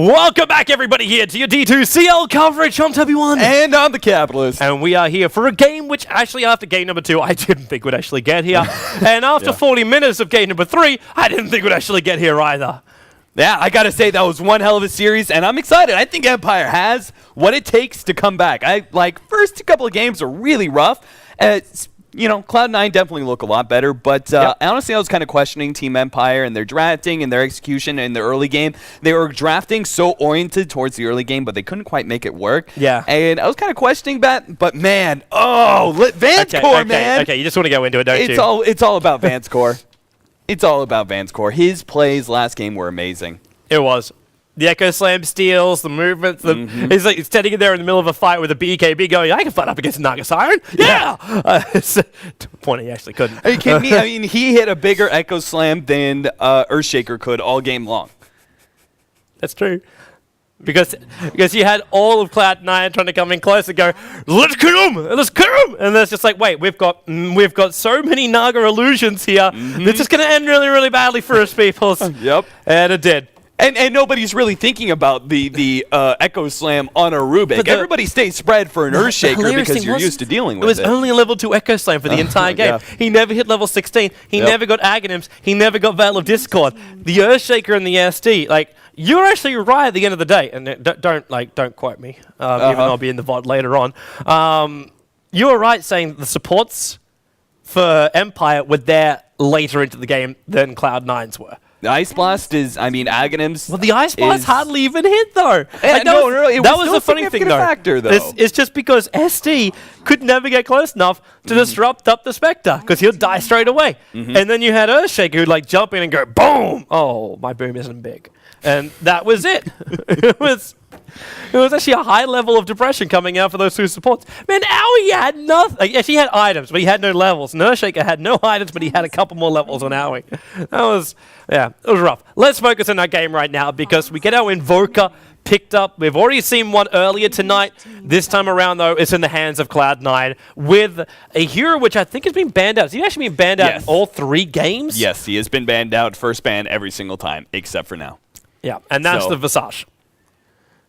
Welcome back, everybody, here to your D2CL coverage on TobiWan. And I'm the Capitalist. And we are here for a game which, actually, after game number 2, I didn't think would actually get here. And after 40 minutes of game number 3, I didn't think would actually get here either. Yeah, I gotta say, that was one hell of a series, and I'm excited. I think Empire has what it takes to come back. First couple of games are really rough. Cloud9 definitely look a lot better, but honestly, I was kind of questioning Team Empire and their drafting and their execution in the early game. They were drafting so oriented towards the early game, but they couldn't quite make it work. Yeah. And I was kind of questioning that, but man, Vance Core, man. Okay, you just want to go into it, don't you? It's all about Vance Core. It's all about Vance Core. His plays last game were amazing. It was. The Echo Slam steals, the movements. He's like standing there in the middle of a fight with a BKB going, I can fight up against Naga Siren. Yeah! To a point he actually couldn't. Are you kidding me? I mean, he hit a bigger Echo Slam than Earthshaker could all game long. That's true. Because you had all of Cloud9 trying to come in close and go, let's kill him! Let's kill him! And it's just like, wait, we've got so many Naga illusions here. This is going to end really, really badly for us, peoples. Yep. And it did. And nobody's really thinking about the Echo Slam on a Rubik. Everybody stays spread for an Earthshaker because you're used to dealing with it. It was only a level 2 Echo Slam for the entire game. Yeah. He never hit level 16. He never got Aghanims. He never got Veil of Discord. The Earthshaker and the SD, like, you're actually right at the end of the day. And don't quote me, even though I'll be in the VOD later on. You were right saying the supports for Empire were there later into the game than Cloud9's were. The Ice Blast is, Aghanims. Well, the Ice Blast hardly even hit, though. Yeah, that was the funny thing, though. Factor, though. It's just because SD could never get close enough to disrupt up the Spectre, because he'll die straight away. And then you had Earthshaker who'd like jump in and go, boom! Oh, my boom isn't big. And that was it. It was actually a high level of depression coming out for those two supports. Man, Owie had nothing. Yes, he had items, but he had no levels. And Earthshaker had no items, but he had a couple more levels on Owie. It was rough. Let's focus on that game right now because we get our Invoker picked up. We've already seen one earlier tonight. This time around, though, it's in the hands of Cloud9 with a hero which I think has been banned out. Has he actually been banned out in all 3 games? Yes, he has been banned out. First ban every single time, except for now. Yeah, and that's the Visage.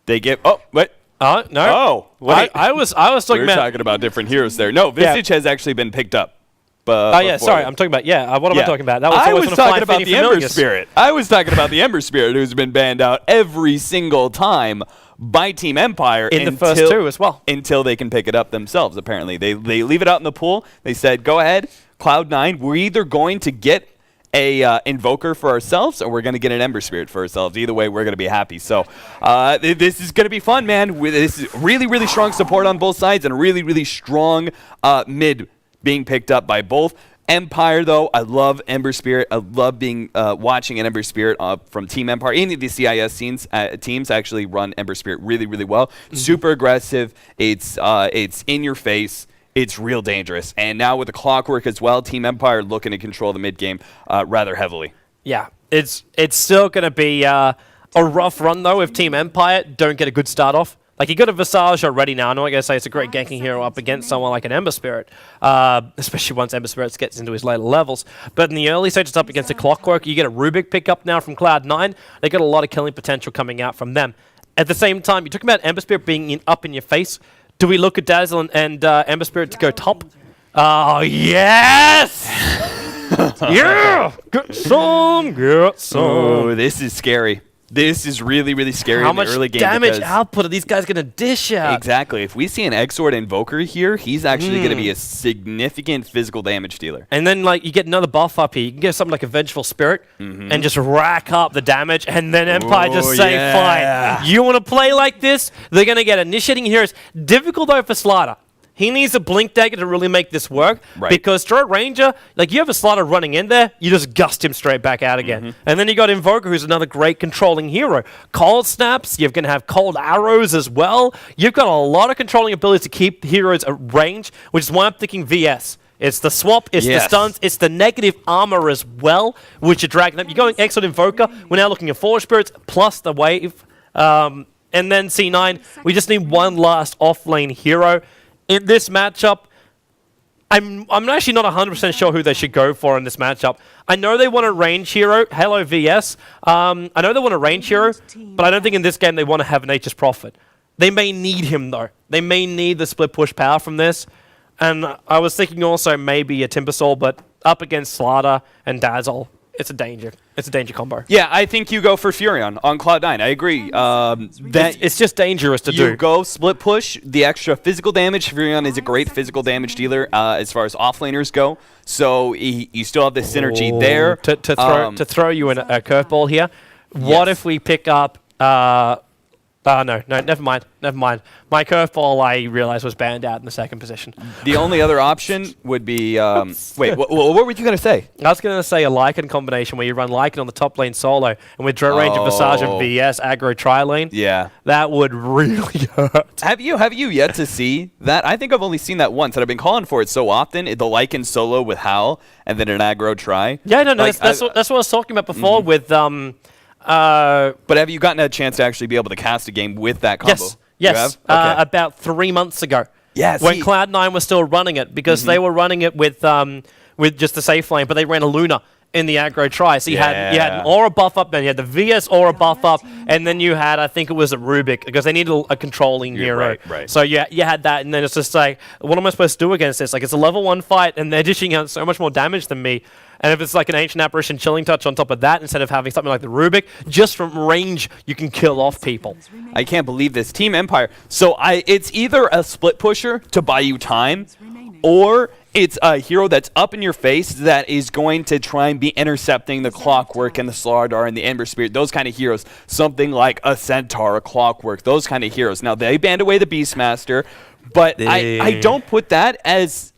They get... Oh, what? No. Oh, wait. I was talking about... We're talking about different heroes there. No, Visage has actually been picked up. Sorry. I'm talking about... what am I talking about? That was I was talking about the Ember Spirit. I was talking about the Ember Spirit, who's been banned out every single time by Team Empire. In the first 2 as well. Until they can pick it up themselves, apparently. They leave it out in the pool. They said, go ahead, Cloud9, we're either going to get a Invoker for ourselves, or we're going to get an Ember Spirit for ourselves. Either way, we're going to be happy. So this is going to be fun, man. This is really, really strong support on both sides and a really, really strong mid being picked up by both. Empire, though, I love Ember Spirit. I love watching an Ember Spirit from Team Empire. Any of the CIS teams actually run Ember Spirit really, really well. Super aggressive. It's in your face. It's real dangerous. And now with the Clockwork as well, Team Empire looking to control the mid-game rather heavily. Yeah, it's still going to be a rough run, though, if Team Empire don't get a good start off. Like, you got a Visage already now. I'm not going to say it's a great ganking hero up against someone like an Ember Spirit, especially once Ember Spirit gets into his later levels. But in the early stages up against a Clockwork, you get a Rubik pickup now from Cloud9. They got a lot of killing potential coming out from them. At the same time, you're talking about Ember Spirit being up in your face. Do we look at Dazzle and Ember Spirit to go top? Oh, yes! Yeah! Get some! Oh, this is scary. This is really, really scary in the early game. How much damage output are these guys going to dish out? Exactly. If we see an Exort Invoker here, he's actually going to be a significant physical damage dealer. And then, like, you get another buff up here. You can get something like a Vengeful Spirit and just rack up the damage, and then Empire just say, fine, you want to play like this? They're going to get Initiating Heroes. Difficult, though, for Slider. He needs a Blink Dagger to really make this work. Right. Because Throat Ranger, like, you have a Slider running in there, you just gust him straight back out again. And then you got Invoker, who's another great controlling hero. Cold Snaps, you're going to have Cold Arrows as well. You've got a lot of controlling abilities to keep heroes at range, which is why I'm thinking VS. It's the swap, it's the stuns, it's the negative armor as well, which you're dragging up. You're going Exort Invoker. We're now looking at Forge Spirits plus the wave. And then C9, we just need one last off-lane hero. In this matchup, I'm actually not 100% sure who they should go for in this matchup. I know they want a range hero, Hello VS. I know they want a range hero, but I don't think in this game they want to have Nature's Prophet. They may need him, though. They may need the split push power from this. And I was thinking also maybe a Timbersaw, but up against Slaughter and Dazzle, it's a danger. It's a danger combo. Yeah, I think you go for Furion on Cloud9. I agree. It's just dangerous to do. You go split push, the extra physical damage. Furion is a great physical damage dealer as far as offlaners go. So you still have the synergy there. To throw you in a curveball here, what if we pick up... no, never mind. My curveball, I realized, was banned out in the second position. The only other option would be... wait, what were you going to say? I was going to say a Lycan combination where you run Lycan on the top lane solo, and with Draw Range and Visage and VS aggro tri-lane. Yeah. That would really hurt. Have you yet to see that? I think I've only seen that once, and I've been calling for it so often. The Lycan solo with Howl, and then an aggro tri. Yeah, no, that's what I was talking about before with... but have you gotten a chance to actually be able to cast a game with that combo? Yes. Okay. About 3 months ago. Yeah, when Cloud9 was still running it, because they were running it with just the safe lane, but they ran a Luna in the aggro tri. So you had an aura buff up, then you had the VS aura buff up, and then you had, I think it was a Rubik, because they needed a controlling hero. Right. So you had that, and then it's just like, what am I supposed to do against this? Like, it's a level 1 fight, and they're dishing out so much more damage than me. And if it's like an Ancient Apparition Chilling Touch on top of that, instead of having something like the Rubik, just from range, you can kill off people. I can't believe this. Team Empire. So it's either a split pusher to buy you time, or it's a hero that's up in your face that is going to try and be intercepting the Clockwork and the Slardar and the Ember Spirit, those kind of heroes. Something like a Centaur, a Clockwork, those kind of heroes. Now, they banned away the Beastmaster, but I don't put that as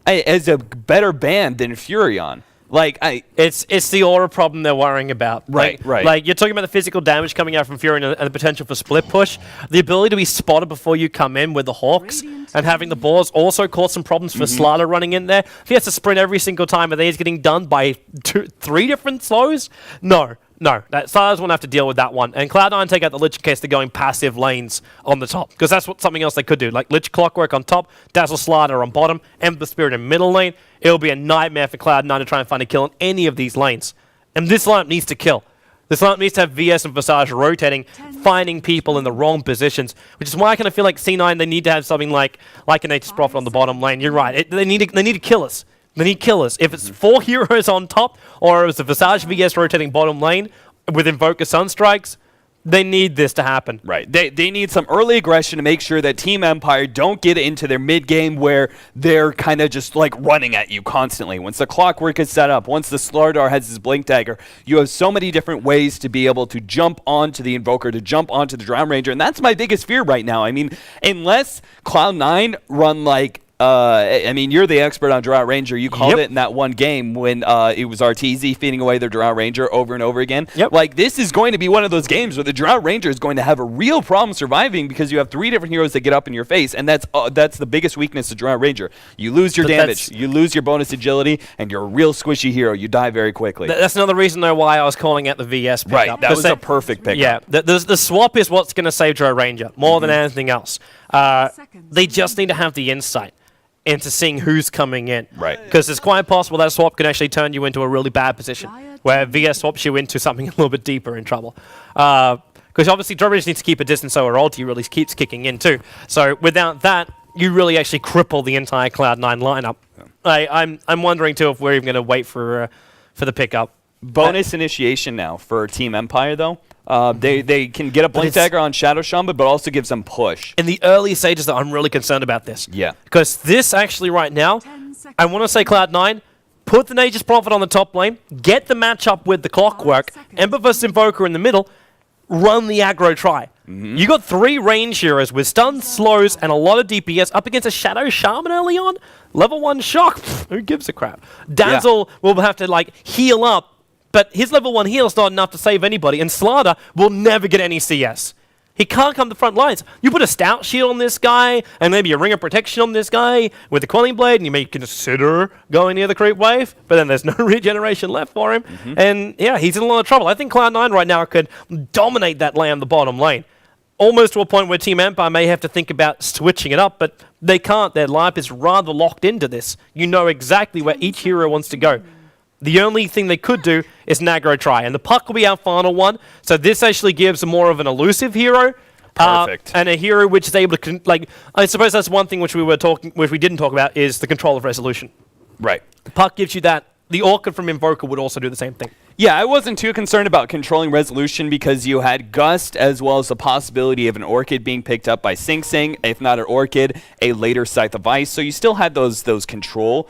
a better ban than Furion. It's the aura problem they're worrying about. Right. Like, you're talking about the physical damage coming out from Furion and the potential for split push. The ability to be spotted before you come in with the Hawks and having the balls also caused some problems for Slaughter running in there. If he has to sprint every single time and then he's getting done by 3 different slows, no. Slaughter's won't have to deal with that one. And Cloud9 take out the Lich in case they're going passive lanes on the top, because that's something else they could do. Like Lich Clockwork on top, Dazzle Slaughter on bottom, Ember Spirit in middle lane. It'll be a nightmare for Cloud9 to try and find a kill in any of these lanes. And this lineup needs to kill. This lineup needs to have VS and Visage rotating, finding people in the wrong positions, which is why I kind of feel like C9, they need to have something like a Nature's Prophet on the bottom lane. You're right. They need to kill us. They need killers. If it's 4 heroes on top, or it's a Visage VS rotating bottom lane with Invoker Sunstrikes, they need this to happen. Right. They need some early aggression to make sure that Team Empire don't get into their mid-game where they're kind of just like running at you constantly. Once the Clockwork is set up, once the Slardar has his Blink Dagger, you have so many different ways to be able to jump onto the Invoker, to jump onto the Drown Ranger, and that's my biggest fear right now. I mean, unless Cloud9 run like you're the expert on Drow Ranger. You called it in that one game when it was RTZ feeding away their Drow Ranger over and over again. Like, this is going to be one of those games where the Drow Ranger is going to have a real problem surviving because you have 3 different heroes that get up in your face, and that's the biggest weakness of Drow Ranger. You lose your damage, you lose your bonus agility, and you're a real squishy hero. You die very quickly. That's another reason, though, why I was calling out the VS pickup. Right, that was a perfect pickup. Yeah, the swap is what's going to save Drow Ranger more than anything else. They just need to have the insight into seeing who's coming in. Right. Because it's quite possible that swap can actually turn you into a really bad position, where VS swaps you into something a little bit deeper in trouble. Because obviously Drow Ranger needs to keep a distance so her ulti really keeps kicking in too. So without that, you really actually cripple the entire Cloud9 lineup. Yeah. I'm wondering too if we're even going to wait for the pickup. Bonus initiation now for Team Empire, though. They can get a Blink Dagger on Shadow Shaman, but also gives them push. In the early stages, though, I'm really concerned about this. Yeah. Because this actually right now, I want to say Cloud9, put the Nature's Prophet on the top lane, get the matchup with the Clockwork, Ember vs Invoker in the middle, run the aggro tri. You got 3 range heroes with stun, slows, and a lot of DPS up against a Shadow Shaman early on. Level 1 shock. Who gives a crap? Dazzle will have to heal up, but his level 1 heal is not enough to save anybody, and Slaughter will never get any CS. He can't come to the front lines. You put a Stout Shield on this guy, and maybe a Ring of Protection on this guy with the Quelling Blade, and you may consider going near the creep wave, but then there's no regeneration left for him. And yeah, he's in a lot of trouble. I think Cloud9 right now could dominate that lane on the bottom lane. almost to a point where Team Empire may have to think about switching it up, but they can't. Their lineup is rather locked into this. You know exactly where each hero wants to go. The only thing they could do is an aggro try, and the Puck will be our final one. So this actually gives more of an elusive hero. Perfect. And a hero which is able to, I suppose that's one thing which we didn't talk about, is the control of resolution. Right. The Puck gives you that. The Orchid from Invoker would also do the same thing. Yeah, I wasn't too concerned about controlling resolution because you had Gust as well as the possibility of an Orchid being picked up by Sing Sing, if not an Orchid, a later Scythe of Ice. So you still had those control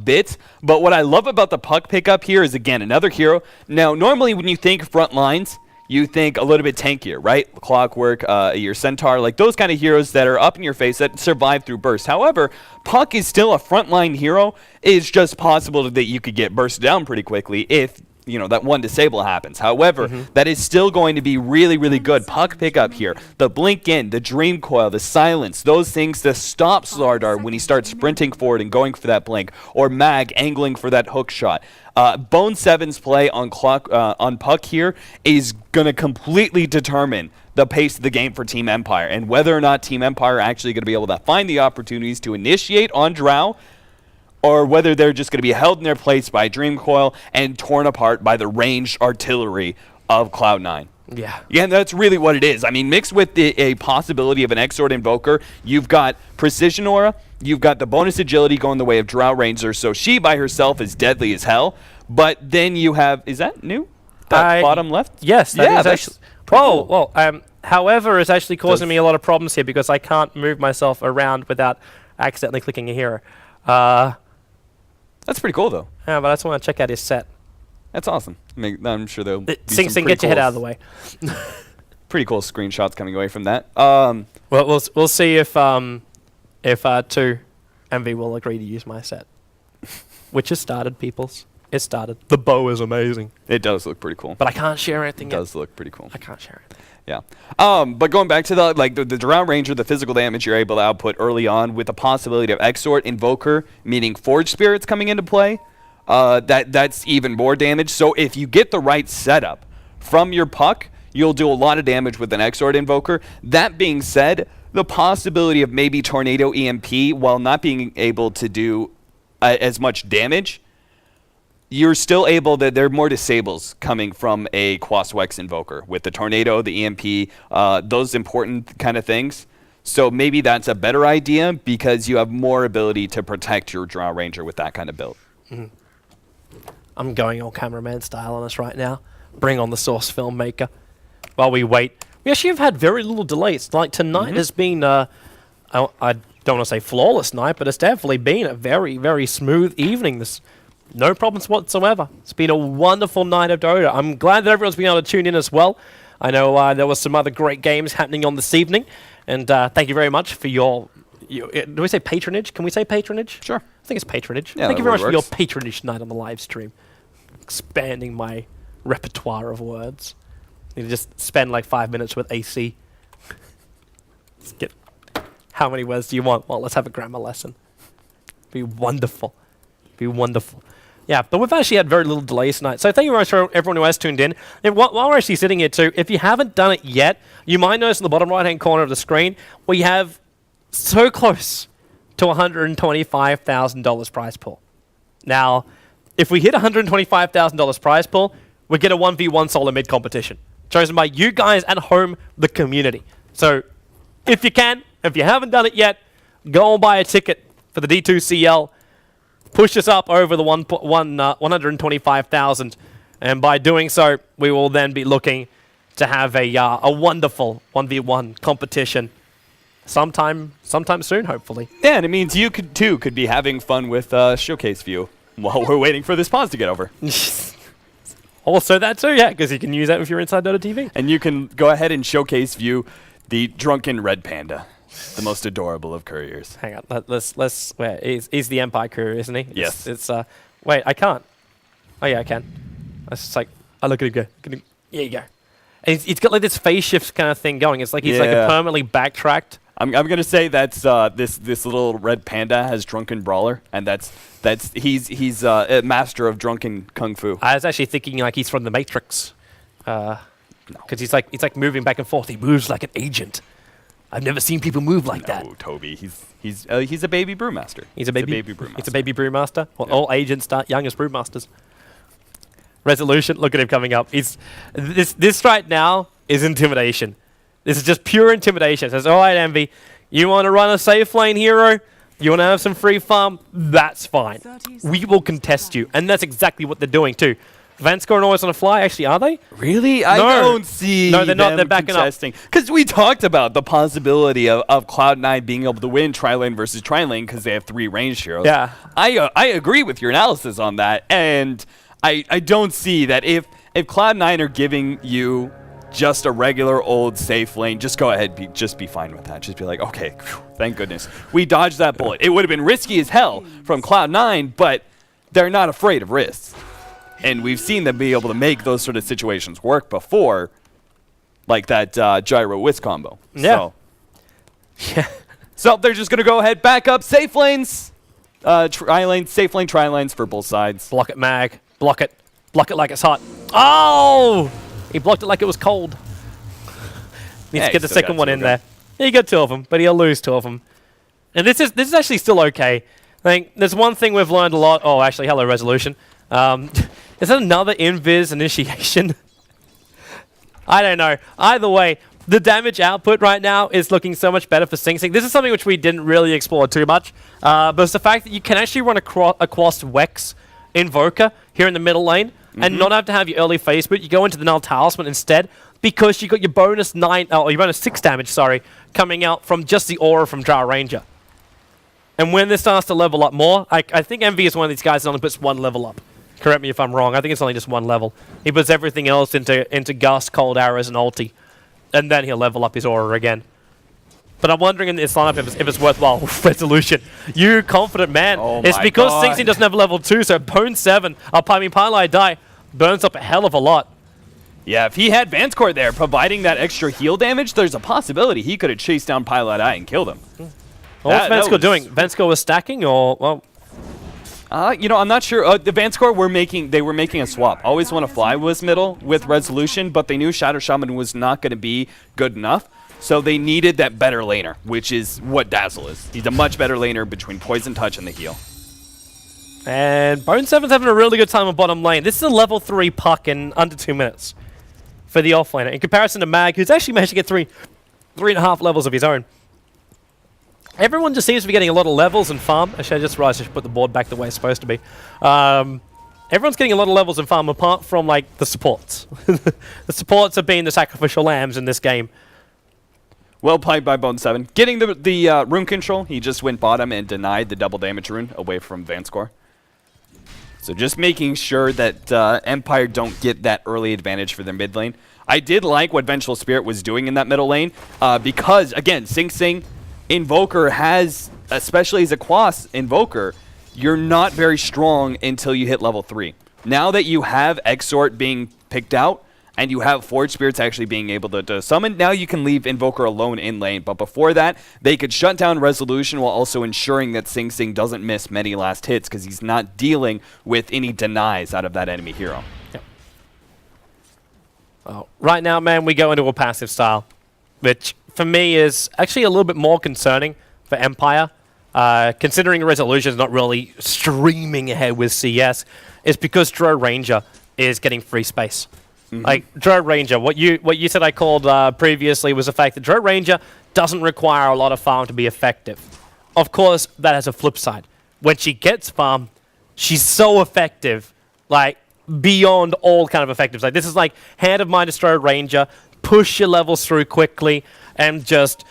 bits. But what I love about the Puck pickup here is, again, another hero. Now, normally when you think front lines, you think a little bit tankier, right? Clockwork, your Centaur, like those kind of heroes that are up in your face that survive through burst. However, Puck is still a frontline hero. It's just possible that you could get bursted down pretty quickly if that one disable happens. However, that is still going to be really, really good. Puck pickup here. The blink in, the dream coil, the silence, those things to stop Slardar when he starts sprinting forward and going for that blink, or Mag angling for that hook shot. Bone 7's play on Puck here is going to completely determine the pace of the game for Team Empire, and whether or not Team Empire are actually going to be able to find the opportunities to initiate on Drow, or whether they're just going to be held in their place by Dream Coil and torn apart by the ranged artillery of Cloud9. Yeah. Yeah, and that's really what it is. I mean, mixed with a possibility of an Exort Invoker, you've got Precision Aura, you've got the bonus agility going the way of Drow Ranger, so she by herself is deadly as hell. But then you have, is that new? That bottom left? Yes, that is actually. Cool. Well, however, it's actually causing me a lot of problems here because I can't move myself around without accidentally clicking a hero. That's pretty cool, though. Yeah, but I just want to check out his set. That's awesome. I'm sure there'll be Sing, some get your head out of the way. pretty cool screenshots coming away from that. Well, we'll see if 2 MV will agree to use my set, which has started, peoples. It started. The bow is amazing. It does look pretty cool. But I can't share anything. It does look pretty cool. I can't share it. Yeah. But going back to the Drow Ranger, the physical damage you're able to output early on with the possibility of Exort, Invoker, meaning Forge Spirits coming into play, that's even more damage. So if you get the right setup from your Puck, you'll do a lot of damage with an Exort Invoker. That being said, the possibility of maybe Tornado EMP, while not being able to do as much damage, you're still able to, there are more disables coming from a Quaswex Invoker with the Tornado, the EMP, those important kind of things. So maybe that's a better idea because you have more ability to protect your Drow Ranger with that kind of build. I'm going all cameraman style on us right now. Bring on the source filmmaker. While we wait, we actually have had very little delays. Like tonight has been, I don't want to say flawless night, but it's definitely been a very, very smooth evening. No problems whatsoever. It's been a wonderful night of Dota. I'm glad that everyone's been able to tune in as well. I know there was some other great games happening on this evening. And thank you very much for your do we say patronage? Can we say patronage? Sure. I think it's patronage. Yeah, thank you very much for your patronage tonight on the live stream. Expanding my repertoire of words. You just spend like 5 minutes with AC. Let's get, how many words do you want? Well, let's have a grammar lesson. Be wonderful. Be wonderful. Yeah, but we've actually had very little delays tonight. So thank you very much for everyone who has tuned in. And while we're actually sitting here too, if you haven't done it yet, you might notice in the bottom right-hand corner of the screen, we have so close to $125,000 prize pool. Now, if we hit $125,000 prize pool, we get a 1v1 solo mid competition, chosen by you guys at home, the community. So if you can, if you haven't done it yet, go and buy a ticket for the D2CL. Push us up over the 125,000, and by doing so, we will then be looking to have a wonderful 1v1 competition sometime soon, hopefully. Yeah, and it means you could be having fun with Showcase View while we're waiting for this pause to get over. Also that too, yeah, because you can use that if you're inside Dota TV. And you can go ahead and Showcase View the drunken red panda. The most adorable of couriers. Hang on, let's. Where he's the Empire courier, isn't he? Yes. It's wait, I can't. Oh yeah, I can. It's just like I look at him go. Here you go. And he's got like this phase shift kind of thing going. It's like he's like a permanently backtracked. I'm gonna say that's this little red panda has drunken brawler, and he's a master of drunken kung fu. I was actually thinking like he's from the Matrix. Because he's like moving back and forth. He moves like an agent. I've never seen people move like that. No, Toby, he's a baby brewmaster. He's a baby brewmaster. He's a baby brewmaster. Well, all agents start young as brewmasters. Resolution. Look at him coming up. This right now is intimidation. This is just pure intimidation. It says, all right, Envy, you want to run a safe lane hero? You want to have some free farm? That's fine. We will contest you. And that's exactly what they're doing too. Vanscore and Always on a Fly, actually, are they? Really? I don't see No, they're not. them They're backing contesting. Because we talked about the possibility of Cloud9 being able to win tri-lane versus tri-lane because they have 3 ranged heroes. Yeah. I agree with your analysis on that. And I don't see that if Cloud9 are giving you just a regular old safe lane, just go ahead, just be fine with that. Just be like, okay, phew, thank goodness. We dodged that bullet. It would have been risky as hell from Cloud9, but they're not afraid of risks. And we've seen them be able to make those sort of situations work before, like that Gyro Whisk combo. Yeah. So they're just going to go ahead, back up, safe lanes, tri-lanes, safe lane, tri-lanes for both sides. Block it, Mag. Block it. Block it like it's hot. Oh! He blocked it like it was cold. Needs to get the second one in there. Yeah, he got 2 of them, but he'll lose 2 of them. And this is actually still okay. I think there's one thing we've learned a lot. Oh, actually, hello, Resolution. Is that another invis initiation? I don't know. Either way, the damage output right now is looking so much better for Sing Sing. This is something which we didn't really explore too much, but it's the fact that you can actually run across Wex Invoker here in the middle lane and not have to have your early phase boot. You go into the Null Talisman instead because you got your bonus 6 damage, sorry, coming out from just the aura from Jar Ranger. And when this starts to level up more, I think Envy is one of these guys that only puts 1 level up. Correct me if I'm wrong. I think it's only just 1 level. He puts everything else into Gust, Cold Arrows, and Ulti. And then he'll level up his aura again. But I'm wondering in this lineup if it's worthwhile. Resolution. You confident man. Oh it's my because God. Sing Sing doesn't have level 2, so Bone 7, Pile Die, burns up a hell of a lot. Yeah, if he had Vanscore there providing that extra heal damage, there's a possibility he could have chased down Pilot Eye and killed him. What's Vanscore doing? Vanscore was stacking or... well. I'm not sure. The Vanscore they were making a swap. Always Want to Fly was middle with Resolution, but they knew Shadow Shaman was not going to be good enough, so they needed that better laner, which is what Dazzle is. He's a much better laner between Poison Touch and the heal. And Bone 7's having a really good time on bottom lane. This is a level 3 puck in under 2 minutes for the offlaner, in comparison to Mag, who's actually managed to get 3.5 levels of his own. Everyone just seems to be getting a lot of levels and farm. Actually, I just realized I should put the board back the way it's supposed to be. Everyone's getting a lot of levels and farm apart from, like, the supports. The supports have been the sacrificial lambs in this game. Well played by Bone 7. Getting the rune control, he just went bottom and denied the double damage rune away from Vanscore. So just making sure that Empire don't get that early advantage for their mid lane. I did like what Vengeful Spirit was doing in that middle lane because, again, Sing Sing Invoker has, especially as a Quas Invoker, you're not very strong until you hit level 3. Now that you have Exort being picked out, and you have Forge Spirits actually being able to summon, now you can leave Invoker alone in lane. But before that, they could shut down Resolution while also ensuring that Sing Sing doesn't miss many last hits because he's not dealing with any denies out of that enemy hero. Yep. Oh, right now, man, we go into a passive style, which for me is actually a little bit more concerning for Empire. Considering Resolution is not really streaming ahead with CS, is because Dro Ranger is getting free space. Like, Dro Ranger, what you said I called previously was the fact that Dro Ranger doesn't require a lot of farm to be effective. Of course, that has a flip side. When she gets farm, she's so effective, like, beyond all kind of effective. Like, this is like Hand of Midas Dro Ranger, push your levels through quickly, and just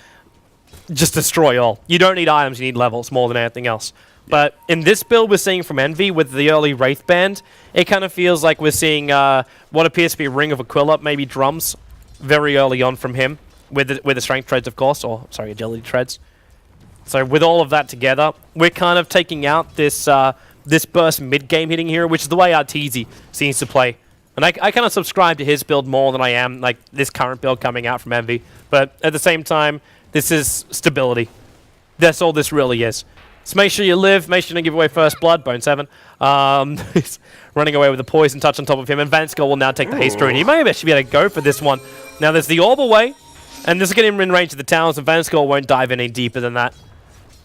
destroy all. You don't need items, you need levels more than anything else. But in this build we're seeing from Envy with the early Wraith Band, it kind of feels like we're seeing what appears to be a Ring of Aquila, maybe drums, very early on from him, with the Strength Treads, of course, or, sorry, Agility Treads. So with all of that together, we're kind of taking out this this burst mid-game hitting hero, which is the way Arteezy seems to play. And I kind of subscribe to his build more than I am, like, this current build coming out from Envy. But at the same time, this is stability. That's all this really is. So make sure you live. Make sure you don't give away first blood. Bone 7. He's running away with a poison touch on top of him. And Vanskol will now take the haste rune. He may actually be able to go for this one. Now there's the orb away. And this is getting him in range of the towers. And Vanskol won't dive any deeper than that.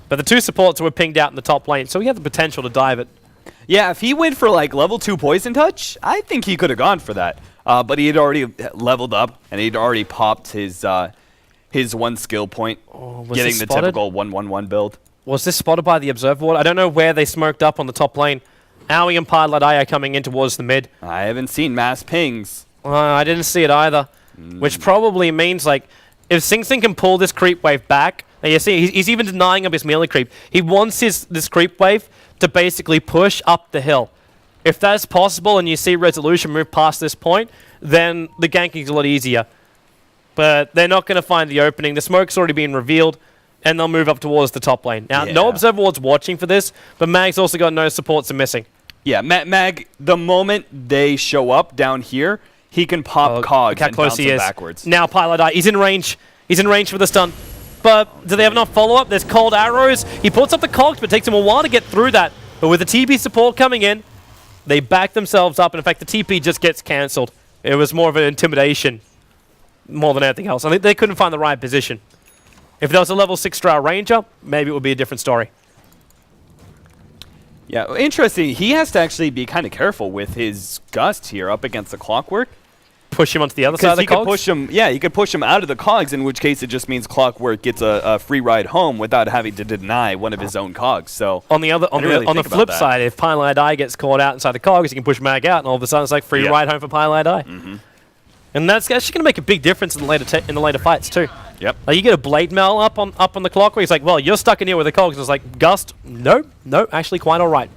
But the two supports were pinged out in the top lane. So he had the potential to dive it. Yeah, if he went for like level 2 poison touch, I think he could have gone for that. But he had already leveled up. And he'd already popped his one skill point. Getting the typical 1-1-1 build. Was this spotted by the Observer Ward? I don't know where they smoked up on the top lane. Aoi and Piledai are coming in towards the mid. I haven't seen mass pings. I didn't see it either. Which probably means, like, if Sing Sing can pull this creep wave back, now you see, he's even denying up his melee creep. He wants this creep wave to basically push up the hill. If that's possible and you see Resolution move past this point, then the ganking's a lot easier. But they're not going to find the opening. The smoke's already been revealed. And they'll move up towards the top lane. Now, no Observer Ward's watching for this, but Mag's also got no supports and missing. Yeah, Mag, the moment they show up down here, he can pop cogs and bounce them backwards. Now Piledai, he's in range. He's in range for the stun. But do they have enough follow-up? There's cold arrows. He puts up the cogs, but it takes him a while to get through that. But with the TP support coming in, they back themselves up. And in fact, the TP just gets cancelled. It was more of an intimidation more than anything else. I think they couldn't find the right position. If there was a level 6 Drow Ranger, maybe it would be a different story. Yeah, interesting. He has to actually be kind of careful with his Gust here up against the Clockwork. Push him onto the other side of the cogs? Push him, yeah, he could push him out of the cogs, in which case it just means Clockwork gets a free ride home without having to deny one of his own cogs. So on the flip side, if Piledai gets caught out inside the cogs, he can push Mag out, and all of a sudden it's like free ride home for Piledai. And that's actually going to make a big difference in the later fights too. Yep. Like you get a Blade Mail up on the clock where he's like, well, you're stuck in here with the cogs. It's like, Gust, no, actually quite all right.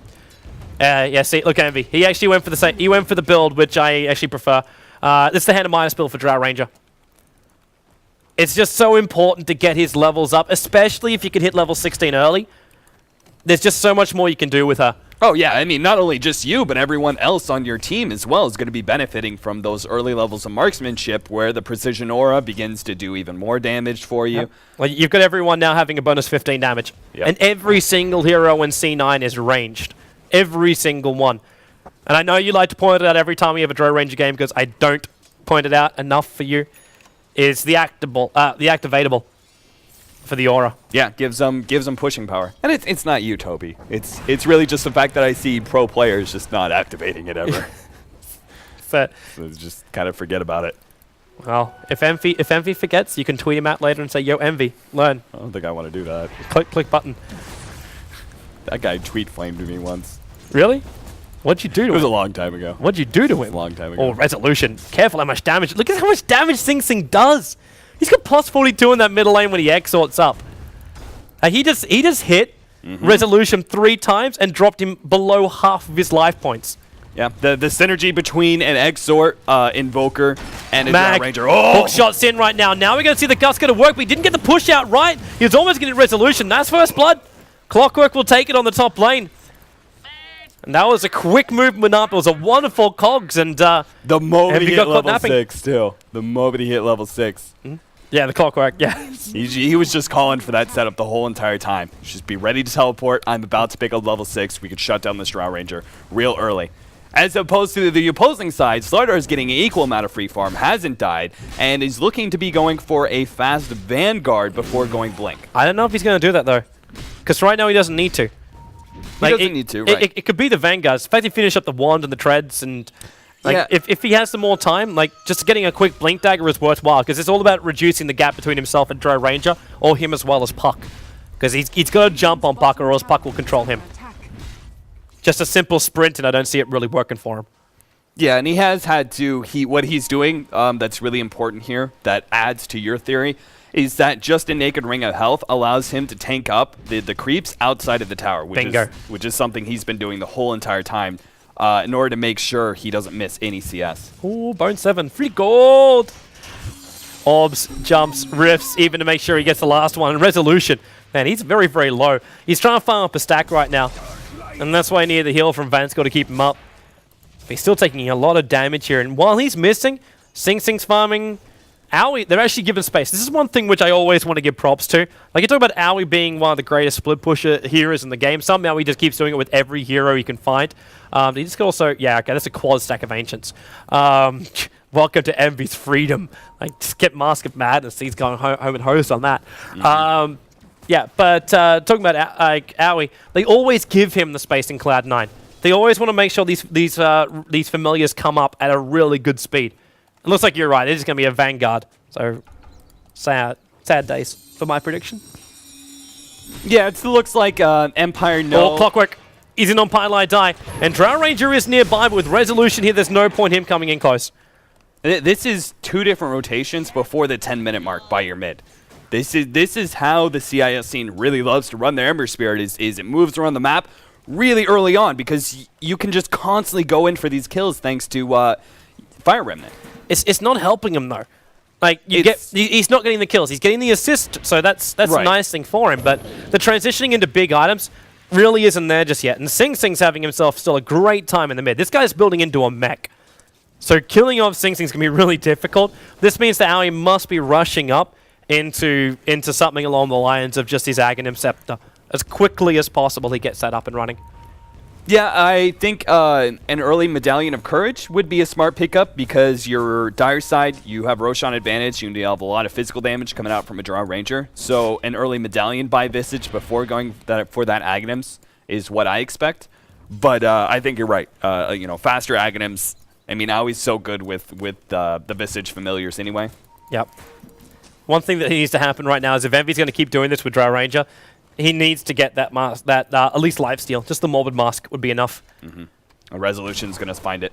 Yeah, see, look, Envy. He actually went for the build, which I actually prefer. This is the Hand of Midas build for Drow Ranger. It's just so important to get his levels up, especially if you can hit level 16 early. There's just so much more you can do with her. Oh, yeah. I mean, not only just you, but everyone else on your team as well is going to be benefiting from those early levels of marksmanship where the Precision Aura begins to do even more damage for you. Yep. Well, you've got everyone now having a bonus 15 damage. Yep. And every single hero in C9 is ranged. Every single one. And I know you like to point it out every time we have a Drow Ranger game because I don't point it out enough for you. Is the activatable for the aura. Yeah, gives them pushing power. And it's not you, Toby. It's really just the fact that I see pro players just not activating it ever. So just kind of forget about it. Well, if Envy forgets, you can tweet him out later and say, "Yo, Envy, learn." I don't think I want to do that. Click button. That guy tweet flamed me once. Really? What'd you do to him? It was a long time ago. What'd you do to him? A long time ago. Oh, Resolution. Careful how much damage. Look at how much damage Sing Sing does. He's got plus 42 in that middle lane when he exhorts up. He just hit Resolution 3 times and dropped him below half of his life points. Yeah, the synergy between an Exort, Invoker, and a Drow Ranger. Oh! Hook shots in right now. Now we're going to see the Gust going to work, but he didn't get the push out right. He was almost getting Resolution. That's first blood. Clockwork will take it on the top lane. And that was a quick movement up. It was a wonderful cogs. And the moment he hit level 6, too. The moment he hit level 6. Yeah, the Clockwork, yeah. He was just calling for that setup the whole entire time. Just be ready to teleport. I'm about to pick up level 6. We could shut down this Drow Ranger real early. As opposed to the opposing side, Slardar is getting an equal amount of free farm, hasn't died, and is looking to be going for a fast Vanguard before going Blink. I don't know if he's going to do that, though. Because right now he doesn't need to. He doesn't need to, right. It could be the Vanguards. In fact, he finish up the Wand and the Treads, and if he has some more time, just getting a quick Blink Dagger is worthwhile, because it's all about reducing the gap between himself and Drow Ranger, or him as well as Puck. Because he's got to jump on Puck, or else Puck will control him. Just a simple sprint, and I don't see it really working for him. Yeah, and he has had to, what he's doing that's really important here, that adds to your theory, is that just a naked ring of health allows him to tank up the creeps outside of the tower, which is something he's been doing the whole entire time in order to make sure he doesn't miss any CS. Ooh, Bone 7, free gold! Orbs, jumps, rifts, even to make sure he gets the last one. And Resolution, man, he's very, very low. He's trying to farm up a stack right now, and that's why he needed the heal from Vanskol to keep him up. But he's still taking a lot of damage here, and while he's missing, Sing Sing's farming, Owie, they're actually given space. This is one thing which I always want to give props to. Like, you talk about Owie being one of the greatest split pusher heroes in the game. Somehow he just keeps doing it with every hero he can find. He just can also, yeah, okay, that's a quad stack of Ancients. Welcome to Envy's freedom. Like, just get Mask of Madness. He's going home and host on that. Yeah, but talking about Owie, they always give him the space in Cloud9. They always want to make sure these familiars come up at a really good speed. It looks like you're right. It is going to be a Vanguard. So, sad days for my prediction. Yeah, it looks like Empire no. Oh, Clockwork. He's in on Pylai Die. And Drow Ranger is nearby, but with Resolution here, there's no point him coming in close. This is 2 different rotations before the 10-minute mark by your mid. This is how the CIS scene really loves to run their Ember Spirit, is it moves around the map really early on because you can just constantly go in for these kills thanks to Fire Remnant. It's not helping him, though. Like, he's not getting the kills. He's getting the assist, so that's right. A nice thing for him. But the transitioning into big items really isn't there just yet. And Sing Sing's having himself still a great time in the mid. This guy's building into a mech. So killing off Sing Sing's going to be really difficult. This means that Owie must be rushing up into something along the lines of just his Aghanim Scepter. As quickly as possible, he gets that up and running. Yeah, I think an early Medallion of Courage would be a smart pickup because your Dire side, you have Roshan advantage. You have a lot of physical damage coming out from a Drow Ranger. So an early Medallion by Visage before going for that Aghanims is what I expect. But I think you're right. Faster Aghanims. I mean, Owie's so good with the Visage familiars anyway. Yep. One thing that needs to happen right now is if Envy's going to keep doing this with Drow Ranger, he needs to get that mask, at least lifesteal. Just the Morbid Mask would be enough. A Resolution's going to find it.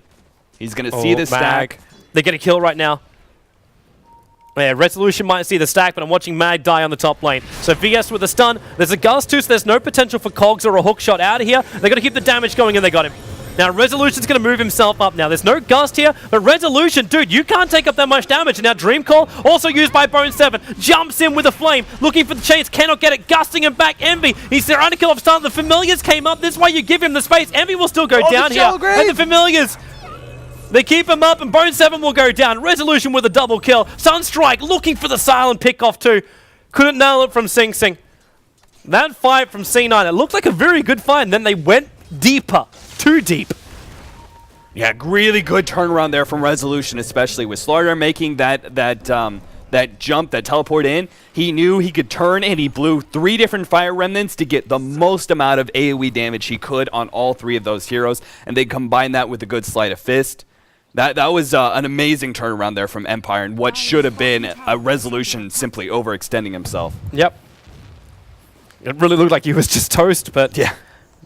He's going to see the stack. They get a kill right now. Yeah, Resolution might see the stack, but I'm watching Mag die on the top lane. So VS with a stun. There's a Gust too, so there's no potential for Cogs or a hook shot out of here. They're going to keep the damage going, and they got him. Now, Resolution's going to move himself up now. There's no Gust here, but Resolution, dude, you can't take up that much damage. And now Dream Call, also used by Bone7, jumps in with a flame, looking for the chase, cannot get it, gusting him back. Envy, he's trying to kill off stun. The Familiars came up. This way you give him the space. Envy will still go down here. And the Familiars, they keep him up, and Bone7 will go down. Resolution with a double kill. Sunstrike looking for the silent pick-off too. Couldn't nail it from Sing Sing. That fight from C9, it looked like a very good fight, and then they went deeper. Too deep. Yeah, really good turnaround there from Resolution, especially with Slaughter making that jump, that teleport in. He knew he could turn, and he blew 3 different Fire Remnants to get the most amount of AoE damage he could on all 3 of those heroes, and they combined that with a good Sleight of Fist. That was an amazing turnaround there from Empire, and what should have been a Resolution simply overextending himself. Yep. It really looked like he was just toast, but yeah.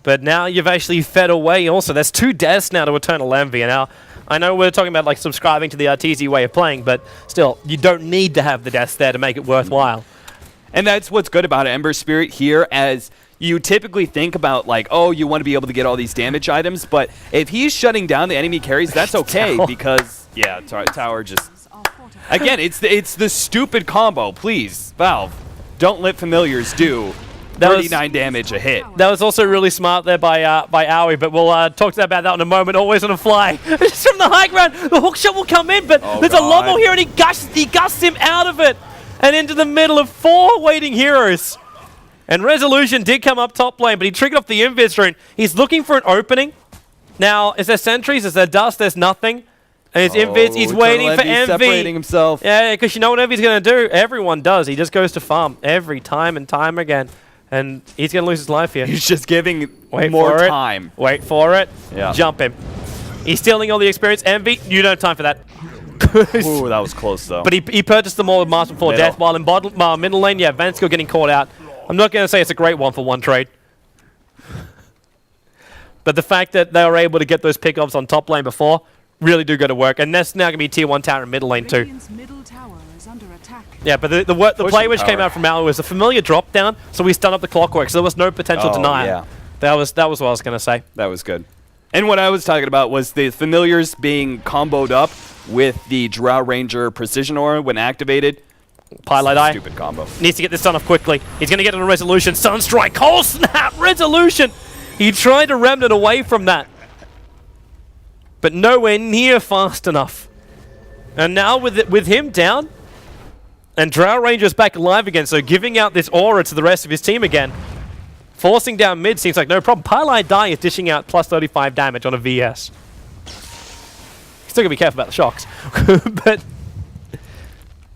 But now you've actually fed away also. There's 2 deaths now to Eternal Envy. And now, I know we're talking about like subscribing to the TZ way of playing, but still, you don't need to have the deaths there to make it worthwhile. And that's what's good about Ember Spirit here, as you typically think about like, oh, you want to be able to get all these damage items, but if he's shutting down the enemy carries, that's okay because, yeah, Tower just... Again, it's the stupid combo. Please, Valve, don't let Familiars do 39 damage a hit. That was also really smart there by Owie, but we'll talk about that in a moment. Always on a fly. Just from the high ground, the hook shot will come in, but there's a Lobo here, and he gusts him out of it and into the middle of 4 waiting heroes. And Resolution did come up top lane, but he triggered off the Invis rune. He's looking for an opening. Now, is there sentries? Is there dust? There's nothing. And it's Invis. He's waiting for Envy. Separating himself. Yeah, because you know what Envy's going to do? Everyone does. He just goes to farm every time and time again. And he's going to lose his life here. He's just giving more time. Wait for it. Yeah. Jump him. He's stealing all the experience. Envy, you don't have time for that. Ooh, that was close, though. But he purchased them all with Master before Death, while in middle lane, yeah, Vansko getting caught out. I'm not going to say it's a great 1-for-1 trade. But the fact that they were able to get those pickups on top lane before really do go to work. And that's now going to be tier 1 tower in middle lane, too. Yeah, but the play which came out from Owie was a familiar drop down, so we stun up the Clockwork, so there was no potential denial. Yeah. That was what I was going to say. That was good. And what I was talking about was the Familiars being comboed up with the Drow Ranger Precision Aura when activated. Pilot Eye. Stupid combo. Needs to get this done off quickly. He's going to get on a Resolution. Sunstrike. Cold Snap. Resolution. He tried to remnant away from that, but nowhere near fast enough. And now with him down, And Drow Ranger's back alive again, so giving out this aura to the rest of his team again. Forcing down mid seems like no problem. Pylai Dai is dishing out plus 35 damage on a VS. Still gotta be careful about the shocks. But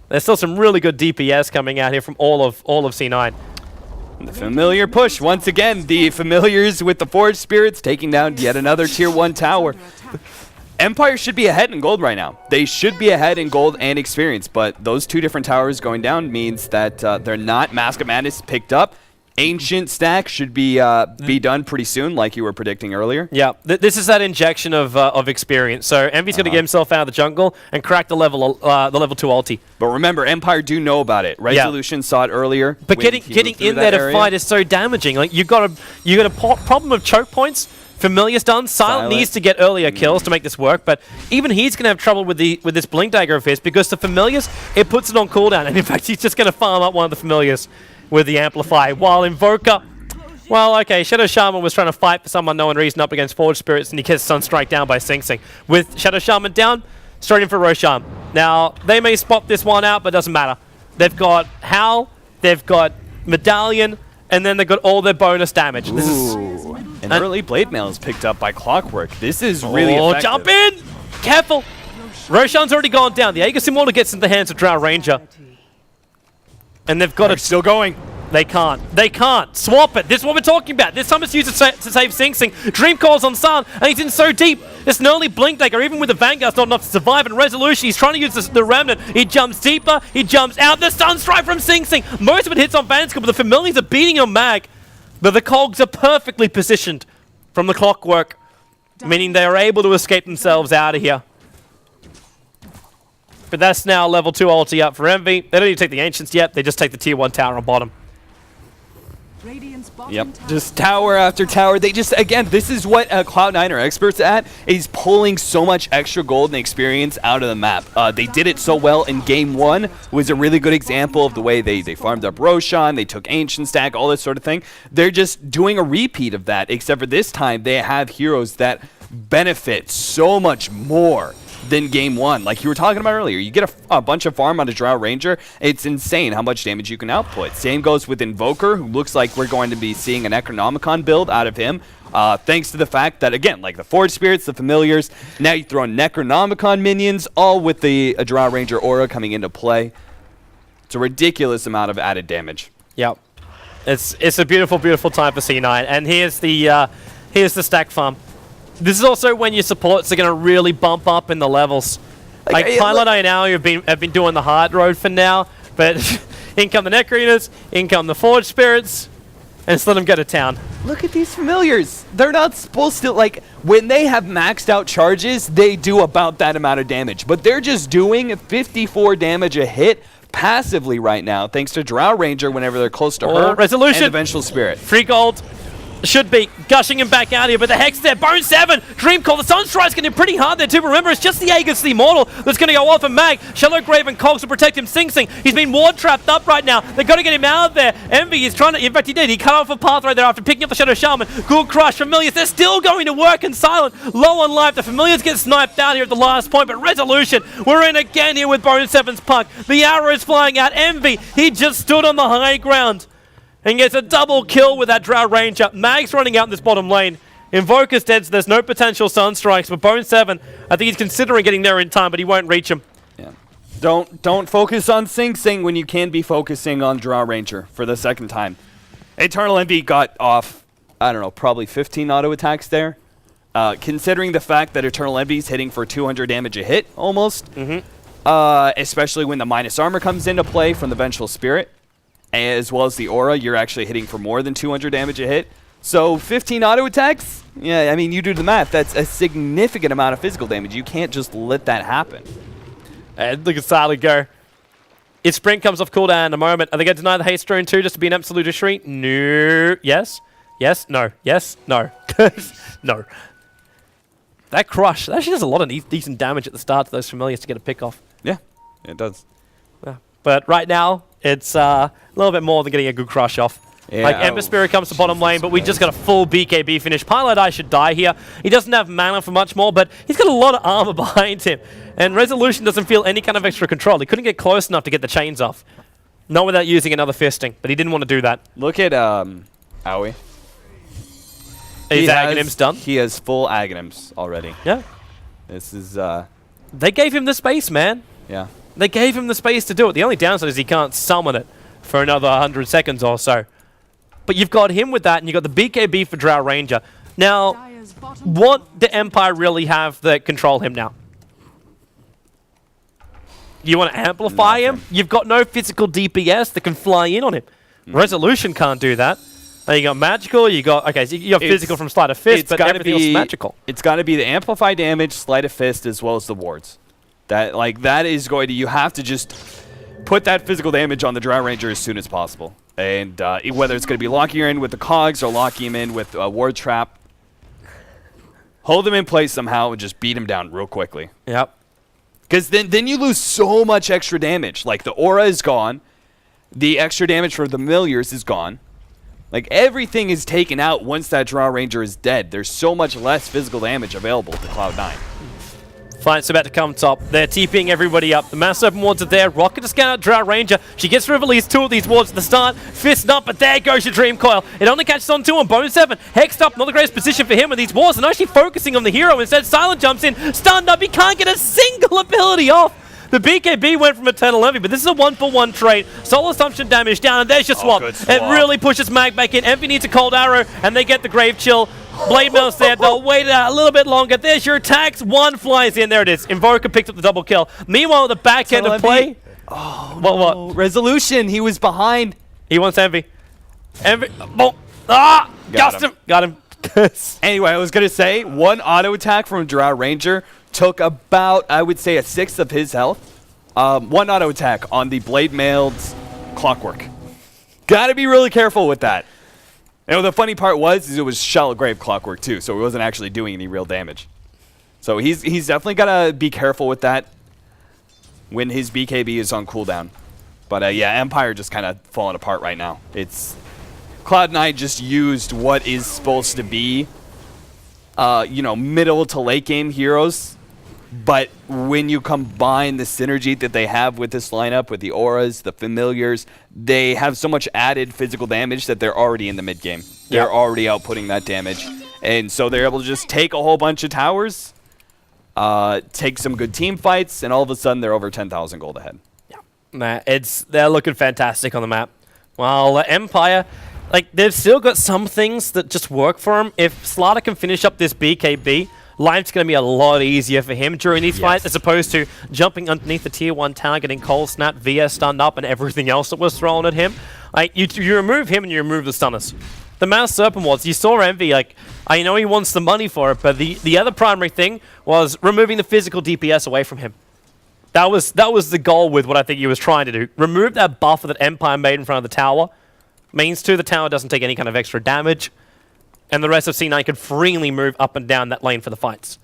there's still some really good DPS coming out here from all of C9. The familiar push. Once again, the familiars with the Forge Spirits taking down yet another tier 1 tower. Empire should be ahead in gold right now. They should be ahead in gold and experience, but those 2 different towers going down means that they're not. Mask of Madness picked up. Ancient stack should be done pretty soon, like you were predicting earlier. Yeah, this is that injection of experience. So Envy's going to get himself out of the jungle and crack the level 2 ulti. But remember, Empire do know about it. Resolution saw it earlier. But getting in there to fight is so damaging. Like you got a problem of choke points. Familiar's done. Silent needs to get earlier kills to make this work, but even he's going to have trouble with this Blink Dagger of his because the Familiars, it puts it on cooldown, and in fact he's just going to farm up one of the Familiars with the Amplify, while Invoker, well, okay, Shadow Shaman was trying to fight for some unknown reason up against Forge Spirits, and he gets Sunstrike down by Sing Sing. With Shadow Shaman down, straight in for Roshan. Now, they may spot this one out, but it doesn't matter. They've got Howl, they've got Medallion, and then they've got all their bonus damage. This is an early Blade Mail is picked up by Clockwork. This is really effective. Jump in! Careful! Roshan's already gone down. The Aegis Immortal gets into the hands of Drow Ranger. And they've got it. Still going. They can't. They can't. Swap it. This is what we're talking about. This time it's used to save Sing Sing. Dream Calls on Sun, and he's in so deep. This gnarly Blink Dagger, even with the Vanguard's not enough to survive. And Resolution, he's trying to use the Remnant. He jumps deeper. He jumps out. The Sunstrike from Sing Sing. Most of it hits on Vanguard, but the Familiars are beating on Mag. But the Cogs are perfectly positioned from the Clockwork, meaning they are able to escape themselves out of here. But that's now level 2 ulti up for Envy. They don't even take the Ancients yet. They just take the tier 1 tower on bottom. Yep, just tower after tower. They just, again, this is what Cloud9 are experts at, is pulling so much extra gold and experience out of the map. They did it so well in game 1. It was a really good example of the way they farmed up Roshan, they took Ancient Stack, all this sort of thing. They're just doing a repeat of that, except for this time they have heroes that benefit so much more than game 1. Like you were talking about earlier, you get a bunch of farm on a Drow Ranger, it's insane how much damage you can output. Same goes with Invoker, who looks like we're going to be seeing an Necronomicon build out of him, thanks to the fact that, again, like the Forge Spirits, the Familiars, now you throw in Necronomicon minions, all with the Drow Ranger aura coming into play. It's a ridiculous amount of added damage. Yep. It's a beautiful, beautiful time for C9, and here's the stack farm. This is also when your supports are going to really bump up in the levels. Like Pilot I now have been doing the hard road for now, but in come the Necreators, in come the Forge Spirits, and just let them go to town. Look at these Familiars. They're not supposed to, like, when they have maxed out charges, they do about that amount of damage. But they're just doing 54 damage a hit passively right now, thanks to Drow Ranger whenever they're close to her. Resolution. And the Vengeful Spirit. Free gold. Should be gushing him back out here, but the Hex there. Bone 7. Dream Call. The Sunstrike's going to be pretty hard there too. Remember, it's just the Aegis the Immortal that's going to go off, and Mag. Shallow Grave and Cogs to protect him. Sing Sing. He's been ward trapped up right now. They've got to get him out of there. Envy is trying to. In fact, he did. He cut off a path right there after picking up the Shadow Shaman. Good crush. Familiars. They're still going to work in Silent. Low on life. The Familiars get sniped out here at the last point, but Resolution. We're in again here with Bone 7's puck. The arrows flying out. Envy. He just stood on the high ground and gets a double kill with that Drow Ranger. Mag's running out in this bottom lane. Invoker's dead, so there's no potential Sunstrikes. But Bone 7, I think he's considering getting there in time, but he won't reach him. Yeah. Don't focus on Sing Sing when you can be focusing on Drow Ranger for the second time. Eternal Envy got off, I don't know, probably 15 auto attacks there. Considering the fact that Eternal Envy's hitting for 200 damage a hit, almost. Especially when the minus armor comes into play from the Vengeful Spirit, as well as the aura, you're actually hitting for more than 200 damage a hit. So 15 auto attacks? Yeah, I mean, you do the math. That's a significant amount of physical damage. You can't just let that happen. And look at Silent go. If Sprint comes off cooldown in a moment, are they going to deny the haste drone too just to be an absolute destroy? No. Yes? Yes? No. Yes? No. No. That crush, that actually does a lot of decent damage at the start to those Familiars to get a pick off. Yeah, it does. Yeah. But right now, it's a little bit more than getting a good crush off. Yeah, Like, Ember Spirit comes to bottom lane, but we just got a full BKB finish. Pilot Eye should die here. He doesn't have mana for much more, but he's got a lot of armor behind him. And Resolution doesn't feel any kind of extra control. He couldn't get close enough to get the chains off. Not without using another fisting, but he didn't want to do that. Look at Aoi. His Aghanim's done. He has full Aghanims already. Yeah. This is, They gave him the space, man. yeah. They gave him the space to do it. The only downside is he can't summon it for another 100 seconds or so. But you've got him with that, and you've got the BKB for Drow Ranger. Now, what do Empire really have that control him now? You want to amplify him? You've got no physical DPS that can fly in on him. Resolution can't do that. Now you got magical, you got, okay, so you got physical from Sleight of Fist, but everything else is magical. It's got to be the amplify damage, Sleight of Fist, as well as the wards. That is going to, you have to just put that physical damage on the Drow Ranger as soon as possible. And whether it's going to be locking her in with the cogs or locking him in with a ward trap, hold him in place somehow and just beat him down real quickly. Yep. Because then you lose so much extra damage. Like, the aura is gone. The extra damage for the familiars is gone. Like, everything is taken out once that Drow Ranger is dead. There's so much less physical damage available to Cloud9. Fight's about to come top. They're TPing everybody up. The mass open wards are there. Rocket to scan out Drow Ranger. She gets rid of at least 2 of these wards at the start. Fist up, but there goes your Dream Coil. It only catches on 2 on Bone 7. Hexed up, not the greatest position for him with these wards. And actually focusing on the hero. Instead, Silent jumps in. Stunned up. He can't get a single ability off. The BKB went from Eternal Envy, but this is a 1-for-1 trade. Soul Assumption damage down, and there's your swap. Good swap. It really pushes Mag back in. Envy needs a Cold Arrow, and they get the Grave Chill. Blade Mail's there. They'll wait it out a little bit longer. There's your attacks. 1 flies in. There it is. Invoker picked up the double kill. Meanwhile, the back end of play. Oh, What? Resolution. He was behind. He wants Envy. Envy. Oh. Ah! Got him. Got him. Anyway, I was going to say, 1 auto attack from Drow Ranger took about, I would say, 1/6 of his health. 1 auto attack on the Blade Mail's Clockwork. Gotta be really careful with that. And the funny part is it was Shallow Grave Clockwork too, so he wasn't actually doing any real damage. So he's definitely gotta be careful with that when his BKB is on cooldown. But yeah, Empire just kind of falling apart right now. It's Cloud9 just used what is supposed to be, middle to late game heroes. But when you combine the synergy that they have with this lineup, with the auras, the familiars, they have so much added physical damage that they're already in the mid game. They're already outputting that damage. And so they're able to just take a whole bunch of towers, take some good team fights, and all of a sudden they're over 10,000 gold ahead. Yeah, they're looking fantastic on the map. While Empire, they've still got some things that just work for them. If Slaughter can finish up this BKB, life's going to be a lot easier for him during these fights as opposed to jumping underneath the tier 1 tower, getting cold snap, VS stunned up, and everything else that was thrown at him. You remove him and you remove the stunners. The Mouse Serpent Wards, you saw Envy, I know he wants the money for it, but the other primary thing was removing the physical DPS away from him. That was the goal with what I think he was trying to do. Remove that buffer that Empire made in front of the tower. Means too, the tower doesn't take any kind of extra damage. And the rest of C9 can freely move up and down that lane for the fights.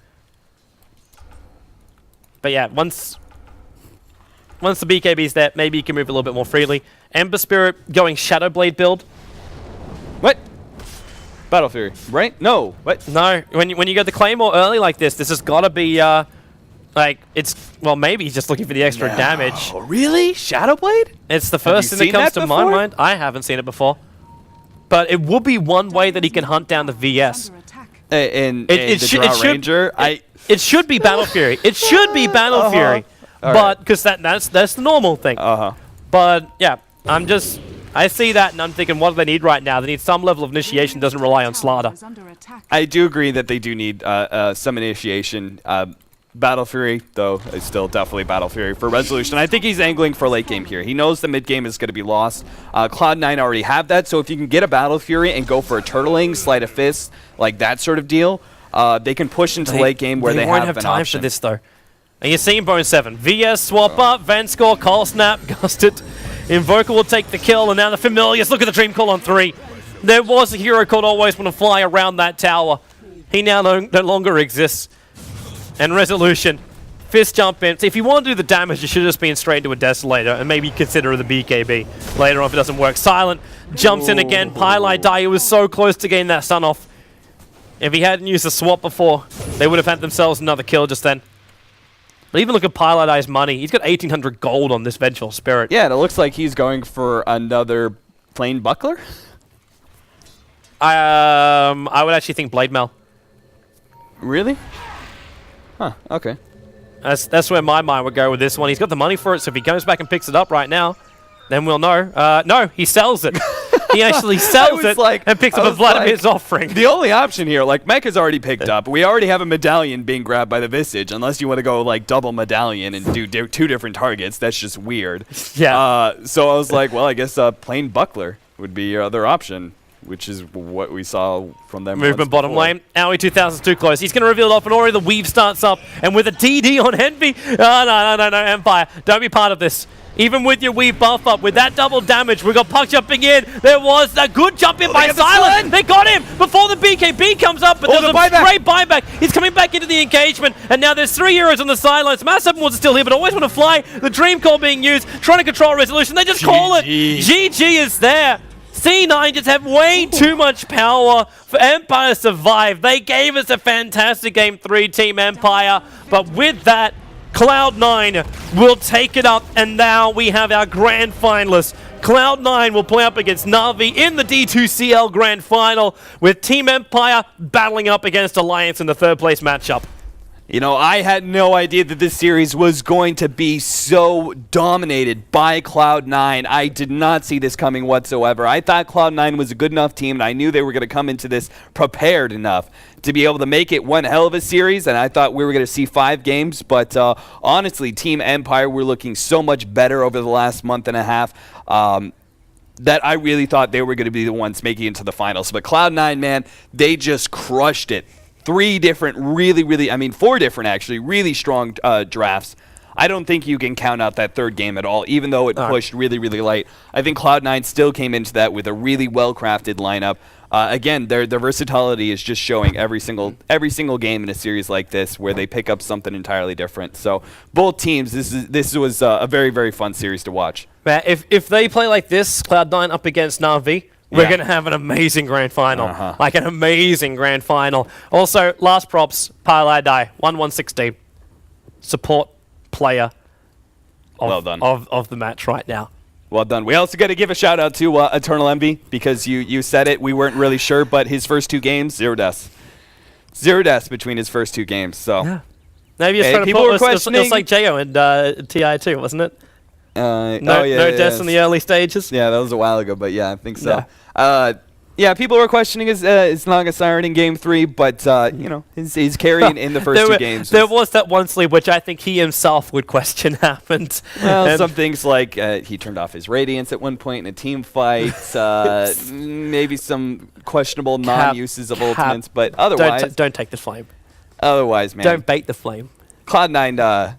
But yeah, once the BKB's there, maybe you can move a little bit more freely. Ember Spirit going Shadow Blade build. What? Battle Fury, right? No. What? No, when you get the Claymore early like this has got to be, maybe he's just looking for the extra damage. Oh, really? Shadow Blade? It's the first thing that comes to my mind. I haven't seen it before. But it will be one way that he can hunt down the VS. And the Drow Ranger, it should be Battle Fury. It should be Battle Fury. But because that's the normal thing. But yeah, I see that and I'm thinking, what do they need right now? They need some level of initiation. Doesn't rely on Slaughter. I do agree that they do need some initiation. Battle Fury, though, is still definitely Battle Fury for Resolution. I think he's angling for late game here. He knows the mid game is going to be lost. Cloud9 already have that, so if you can get a Battle Fury and go for a Turtling, Sleight of Fist, like that sort of deal, they can push into late game where they won't have an time option. for this, though. And you're seeing Bone 7. VS, swap up, Van Score, Call Snap, Gusted. Invoker will take the kill, and now the Familiars. Look at the Dream Call on 3. There was a hero called Always Want to Fly around that tower. He now no longer exists. And Resolution Fist jump in. So if you want to do the damage, you should have just been straight into a Desolator and maybe consider the BKB later on if it doesn't work. Silent jumps in again. Pylai die. He was so close to getting that stun off. If he hadn't used the swap before, they would have had themselves another kill just then. But even look at Pylai die's money. He's got 1,800 gold on this Vengeful Spirit. Yeah, and it looks like he's going for another plain buckler. I would actually think Blade Mail. Really? Huh, okay. That's where my mind would go with this one. He's got the money for it, so if he comes back and picks it up right now, then we'll know. No, he sells it. He actually sells it and picks up a Vladimir's offering. The only option here, like, Mech is already picked up. We already have a medallion being grabbed by the Visage, unless you want to go, like, double medallion and do two different targets. That's just weird. Yeah. So I was like, well, I guess plain buckler would be your other option, which is what we saw from them. Movement bottom lane. Aoi 2000's too close. He's going to reveal it off, and already the weave starts up. And with a TD on Envy. Oh, no, Empire. Don't be part of this. Even with your weave buff up, with that double damage, we got Puck jumping in. There was a good jump in by Silent. They got him before the BKB comes up, but there's a great buyback. He's coming back into the engagement, and now there's 3 heroes on the sidelines. Mass 7 was still here, but always want to fly. The Dream Call being used, trying to control resolution. They just call it. GG is there. C9 just have way too much power for Empire to survive. They gave us a fantastic Game 3, Team Empire, but with that, Cloud9 will take it up, and now we have our grand finalists. Cloud9 will play up against Na'Vi in the D2CL Grand Final, with Team Empire battling up against Alliance in the third place matchup. You know, I had no idea that this series was going to be so dominated by Cloud9. I did not see this coming whatsoever. I thought Cloud9 was a good enough team, and I knew they were going to come into this prepared enough to be able to make it one hell of a series, and I thought we were going to see 5 games. But honestly, Team Empire were looking so much better over the last month and a half that I really thought they were going to be the ones making it to the finals. But Cloud9, man, they just crushed it. 4 different actually, really strong drafts. I don't think you can count out that third game at all, even though it pushed really, really light. I think Cloud9 still came into that with a really well-crafted lineup. Again, their versatility is just showing every single game in a series like this where they pick up something entirely different. So both teams, this was a very, very fun series to watch. Man, if they play like this, Cloud9 up against Na'Vi, we're going to have an amazing grand final. Like an amazing grand final. Also, last props, Pylai die, 1-1-16. Support player well done. of the match right now. Well done. We also got to give a shout out to Eternal Envy, because you said it, we weren't really sure, but his first 2 games, 0 deaths. 0 deaths between his first 2 games. So yeah. Maybe it's like Jo and TI2, wasn't it? No deaths in the early stages. Yeah, that was a while ago, but yeah, I think so. Yeah, people were questioning his Naga Siren in Game 3, but you know, he's carrying in the first 2 games. There was that one sleep which I think he himself would question happened. Well, some things like he turned off his Radiance at one point in a team fight, maybe some questionable non-uses of ultimates, but otherwise... Don't take the flame. Otherwise, man. Don't bait the flame. Cloud9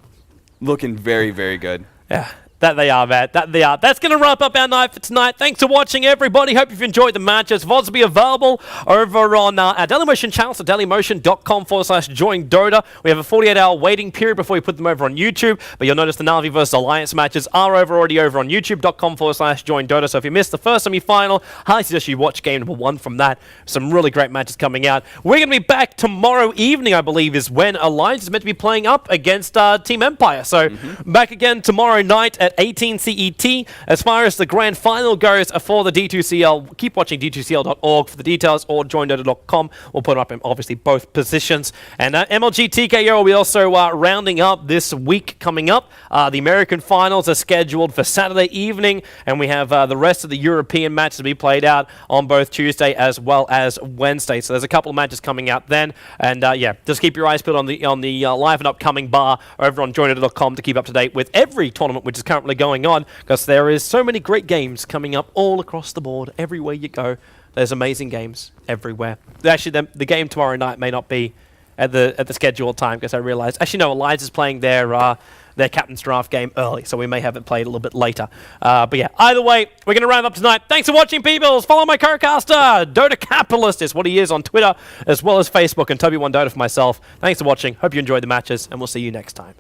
looking very, very good. Yeah. That they are, man. That they are. That's going to wrap up our night for tonight. Thanks for watching, everybody. Hope you've enjoyed the matches. VODs will be available over on our Dailymotion channel, so dailymotion.com/join Dota. We have a 48-hour waiting period before we put them over on YouTube, but you'll notice the Na'Vi vs Alliance matches are already over on youtube.com/join Dota. So if you missed the first semi-final, highly suggest you watch game number 1 from that. Some really great matches coming out. We're going to be back tomorrow evening, I believe, is when Alliance is meant to be playing up against Team Empire. So back again tomorrow night at 18 CET. As far as the grand final goes for the D2CL, keep watching d2cl.org for the details, or joindota.com. We'll put up in obviously both positions. And MLG TKO will be also rounding up this week coming up. The American finals are scheduled for Saturday evening, and we have the rest of the European matches to be played out on both Tuesday as well as Wednesday. So there's a couple of matches coming out then. And yeah, just keep your eyes peeled on the live and upcoming bar over on joindota.com to keep up to date with every tournament which is currently going on, because there is so many great games coming up all across the board. Everywhere you go, there's amazing games everywhere. Actually, the game tomorrow night may not be at the scheduled time, because I realized, actually no, Alliance is playing their Captain's Draft game early, so we may have it played a little bit later. But yeah, either way, we're going to wrap up tonight. Thanks for watching, peoples. Follow my co-caster, Dota Capitalist is what he is on Twitter, as well as Facebook, and TobiWan Dota for myself. Thanks for watching. Hope you enjoyed the matches, and we'll see you next time.